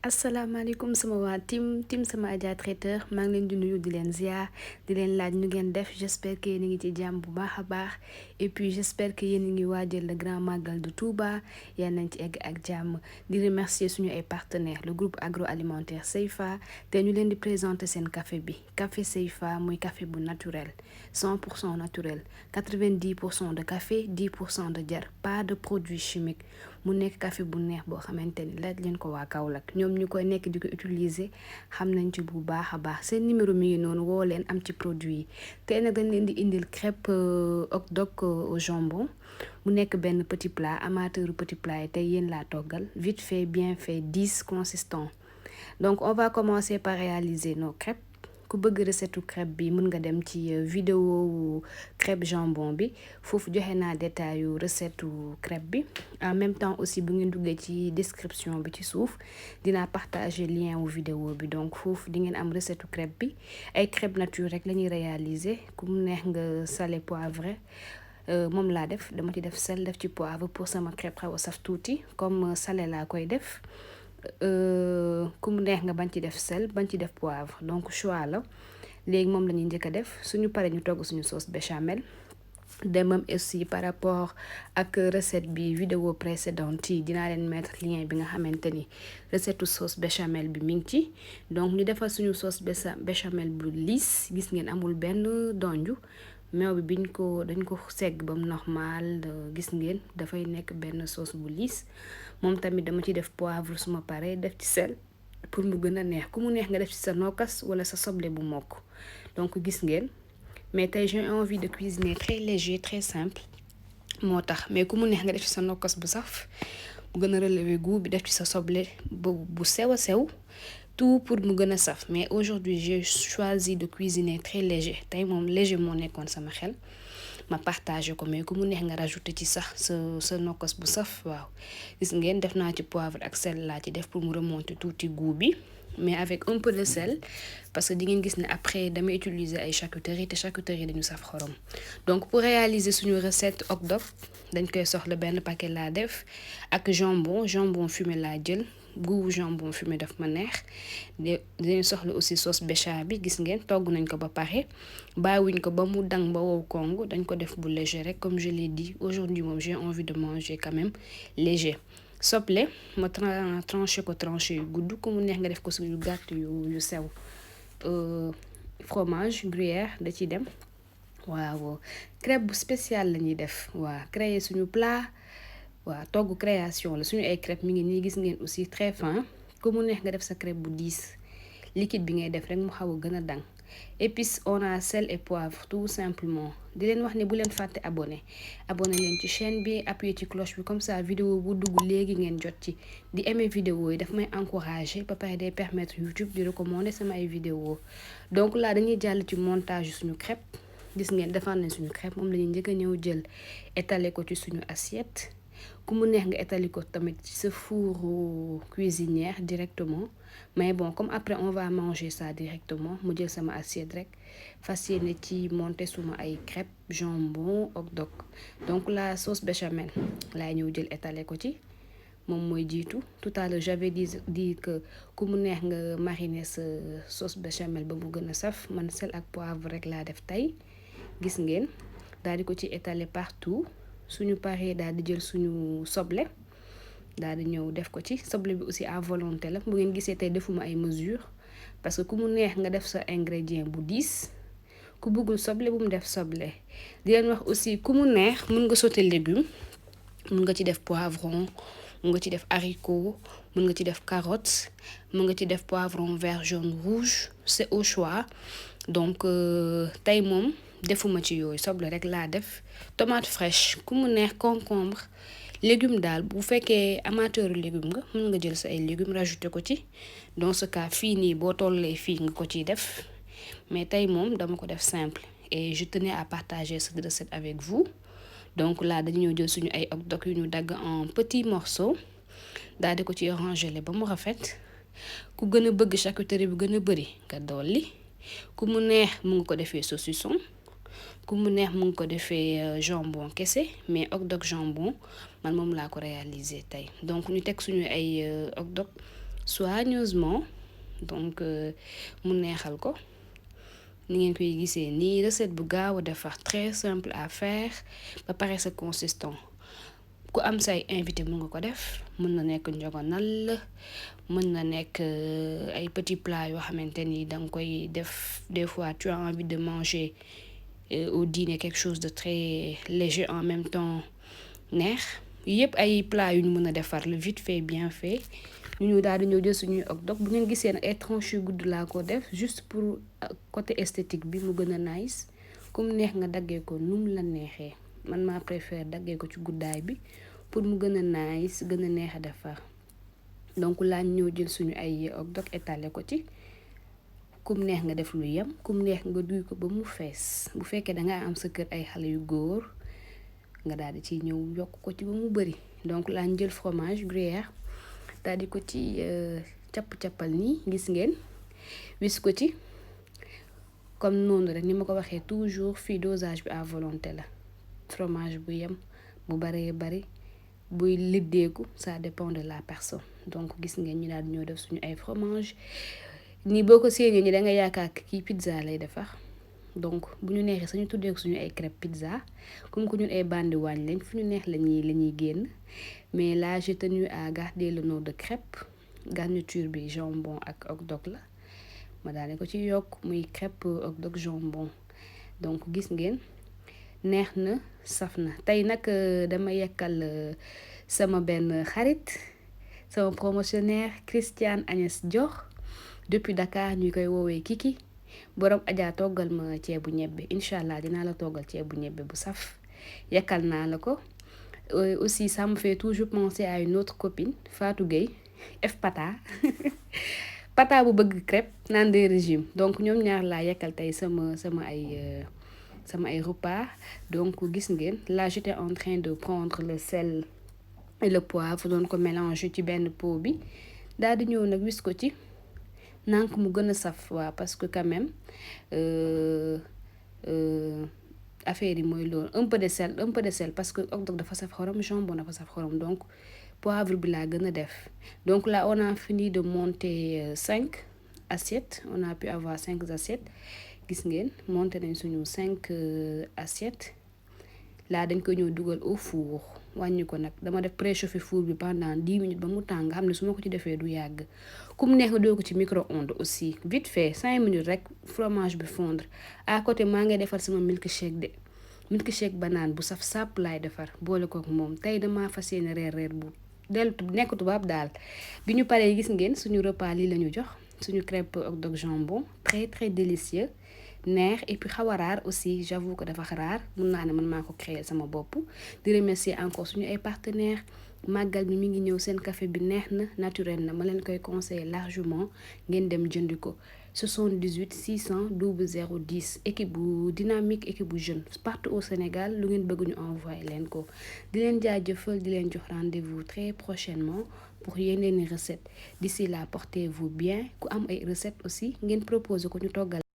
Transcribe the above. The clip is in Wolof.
asalaamaaleykum sama waa tim sama Adja Traiteur maa ngi leen di nuyu di leen ziar di leen laaj nu ngeen def j'espère que yéen a ngi ci jàmm bu baax a baax et puis j'espère que yéen a ngi waajal le grand magal de Touba yal nañ ci egg ak jàmm di remercier suñu ay partenaires le groupe agroalimentaire Seifa te ñu leen di présenter seen café bi café Seifa muy café bu naturel 100% naturel 90% de café 10% de jar pas de produits chimiques mu nekk café bu neex boo xamante ni laaj leen ko waa Kaolack ñoom ñu koy nekk di ko utiliser xam nañ ci bu baax a baax seen numéro mi ngi noonu woo leen am ci produit yi tey nag dañ leen di indil crêpe hot dog au jambon mu nekk benn petit plat amateur petit plat yi tey yéen laa toggal vite fait bien fait 10 consistant donc on va commencer par réaliser nos crêpes ku bëgg recette crêpe bi mën nga dem ci vidéo crêpe jambon bi foofu joxe naa détail yu recette crêpe bi en même temps aussi bu ngeen duggee ci description bi ci suuf dinaa partager lien wu vidéo bi donc foofu di ngeen am recette crêpe bi ay crêpe nature rek la ñuy réaliser ku mu neex nga salé poivré moom laa def dama ci def sel def ci poivre pour sama crêpe xaw a saf tuuti comme salé laa koy def ku mu neex nga bañ ci def sel bañ ci def poivre donc choix la léegi moom la ñuy njëkk a def suñu paree ñu togg suñu sauce béchamel de même aussi par rapport ak recette bi vidéo précédente yi dinaa leen mettre lien bi nga xamante ni recette sauce béchamel bi mi ngi ci donc ñu defal suñu sauce béchamel bu lisse gis ngeen amul benn donju meew bi dañ ko segg ba mu normal gis ngeen dafay nekk benn sauce bu lisse moom tamit dama ci def poivre suma paree def ci sel pour mu gën a neex ku mu neex nga def ci sa nokkas wala sa soble bu mokk donc gis ngeen mais tey j'ai envie de cuisiner très léger très simple moo tax mais ku mu neex nga def ci sa nokkas bu saf bu gën a relever goût bi def ci sa soble bu sew a sew tout pour mu gën a saf mais aujourd'hui j'ai choisi de cuisiner très léger tey moom léger moo nekkoon sama xel ma partagé ko mais ku mu neex nga rajouté ci sax sa nokkos bu saf waaw gis ngeen def naa ci poivre ak sel laa ci def pour mu remonter tuuti goût bi mais avec un peu de sel parce que di ngeen gis ne après damay utiliser ay charcuterie te charcuterie dañu saf xorom donc pour réaliser suñu recette hot dog dañ koy soxla benn paquet laa def ak jambon fumé laa jël goût jambon fumé daf ma neex dañu soxla aussi sauce béchamel bi gis ngeen togg nañ ko ba pare bàyyiwuñ ko ba mu dang ba wow kong dañ ko def bu léger rek comme je l'ai dit aujourd'hui moom j'ai envie de manger quand même léger soble ma tranché ko tranché yu gudd ku mu neex nga def ko suñu gàtt yu sew fromage gruyère da ciy dem waaw crêpe bu spécial la ñuy def waa créer suñu plat waaw togg création la suñu ay crêpe mi ngi nii gis ngeen aussi très fin ku mu neex nga def sa crêpe bu diis liquide bi ngay def rek mu xaw a gën a dang épices on a sel et poivre tout simplement di leen wax ne bu leen fàtte abonné leen ci chaîne bi appuyer ci cloche bi comme ça vidéo bu dugg léegi ngeen jot ci di aimer vidéo yi daf may encourager ba pare day permettre YouTube di recommander sama ay vidéo donc là dañuy jàll ci montage suñu crêpe gis ngeen defar nañ suñu crêpe moom la ñuy njëkk a ñëw jël étaler ko ci suñu assiette ku mu neex nga étaler ko tamit ci sa four cuisinière directement mais bon comme après on va manger ça directement mu jël sama assiette rek fas yéene ci monter suma ay crêpe jambon hot dog donc la sauce béchamel laay ñëw jël étaler ko ci moom mooy jiitu tout à l'heure j'avais dit que ku mu neex nga mariner sa sauce béchamel ba mu gën a saf man sel ak poivre rek laa def tey gis ngeen daal di ko ci étaler partout suñu paree daal di jël suñu soble daal di ñëw def ko ci soble bi aussi à volonté la bu ngeen gisee tey defuma ay mesures parce que ku mu neex nga def sa ingrédient bu diis ku bëggul soble bu mu def soble di leen wax aussi ku mu neex mën nga sauter légumes mën nga ci def poivron mën nga ci def haricot mën nga ci def carotte mën nga ci def poivron vert jaune rouge c'est au choix donc tey moom defuma ci yooyu soble rek laa def tomate fraîche ku mu neex concombre légumes daal bu fekkee amateur légumes nga mën nga jël sa ay légumes rajouter ko ci dans ce cas fii nii boo tollee fii nga ko ciy def mais tey moom dama ko def simple et je tenais à partager cette recette avec vous donc là dañu ñëw jël suñu ay hot dog yu ñu dagg en petits morceaux daal di ko ci ranger ba mu rafet ku gën a bëgg charcuterie bu gën a bëri nga dolli ku mu neex mu nga ko defee saucisson ku mu neex mu ngi ko defee jambon kese mais hot dog jambon man moom laa ko réaliser tey donc ñu teg suñu ay hot dog soigneusement donc mu neexal ko ni ngeen koy gisee nii. Recette bu gaaw a defar, très simple à faire ba pare c'est consistant. ku am say invité mun nga ko def, mën na nekk njogonal, mën na nekk ay petits plats yoo xamante ni danga koy def des fois tu as envie de manger au dîner quelque chose de très léger en même temps neex. yëpp ay plats yu ñu mën a defar le vite fait bien fait. ñu daal di ñëw jël suñuy hot dog. bu ngeen gisee nag ay tranches yu gudd laa ko def juste pour côté esthétique bi mu gën a nice. comme neex nga daggee ko nu mu la neexee, man maa préfère daggee ko ci guddaay bi pour mu gën a nice gën a neex a defar. donc laa ñëw jël suñu ay hot dog étaler ko ci. kum neex nga def lu yem, kum neex nga duy ko ba mu fees. bu fekkee dangaa am sa kër ay xale yu góor nga daal di ciy ñëw yokk ko ci ba mu bëri. donc laa jël fromage gruyère daal di ko ci capp-cappal nii gis ngeen, wis ko ci comme noonu rek ni ma ko waxee toujours fii dosage bi à volonté la. fromage bu yem, bu baree bari, buy liddeeku ça dépend de la personne. donc gis ngeen ñu daal di ñëw def suñu ay fromage nii. boo ko séenee ñi da nga yaakaar kii pizza lay defar. donc bu ñu neexee sañu tuddee ko suñu ay crêpe pizza comme que ñun ay bandi waañ lañ, fu ñu neex la ñuy génn. mais là j'ai tenu à garder le nom de crêpe. garniture bi jambon ak hot dog la, ma daal ko ci yokk muy crêpe hot dog jambon. donc gis ngeen neex na saf na. tey nag dama yekkal sama benn xarit, sama promotionnaire Christiane Agnès Dior depuis Dakar, ñu koy woowee Kiki. borom Adja toggal ma ceebu ñebbe, incha allah dinaa la toggal ceebu ñebbe bu saf. yekkal naa la ko. aussi ça me fait toujours penser à une autre copine, Fatou Gueye F Pata Pata bu bëgg crêpe naan des régimes. donc ñoom ñaar laa yekkal tey sama ay repas. donc gis ngeen là j'étais en train de prendre le sel et le poivre doon ko mélanger ci benn pot bi daal di ñëw nag wis ko ci nank mu gën a saf. waa parce que quand même affaire yi mooy loolu, un peu de sel parce que hot dog dafa saf xorom, jambon dafa saf xorom. donc poivre bi laa gën a def. donc là on a fini de monter 5 assiettes. on a pu avoir 5 assiettes. gis ngeen monter nañ suñu 5 assiettes. là dañ ko ñëw dugal au four wàññi ko nag. dama def préchauffer four bi pendant 10 minutes ba mu tàng, xam ne su ma ko ci defee du yàgg. kum neex nga doo ko ci micro-ondes aussi vite fait 5 minutes rek fromage bi fondre. à côté maa ngay defar sama milkshake de. milkshake banane bu saf sàpp laay defar boole kook moom. tey damaa fas yéene reer bu nekk tubaab daal. bi ñu paree gis ngeen suñu repas lii la ñu jox. suñu crêpe hot dog jambon très très délicieux, neex et puis xaw a rare aussi. j'avoue que dafa rare, mun naa ne man maa ko créer sama bopp. di remercier encore suñu ay partenaires. màggal bi mi ngi ñëw, seen café bi neex na, naturel na, ma leen koy conseiller largement ngeen dem jëndi ko. 78 600 00 10 équipe bu dynamique, équipe bu jeune partout au Sénégal. lu ngeen bëgg ñu envoyer leen ko. di leen jaajëfal, di leen jox rendez-vous très prochainement pour yeneen i recettes. d'ici là portez-vous bien. ku am ay recettes aussi ngeen proposer ko ñu toggal.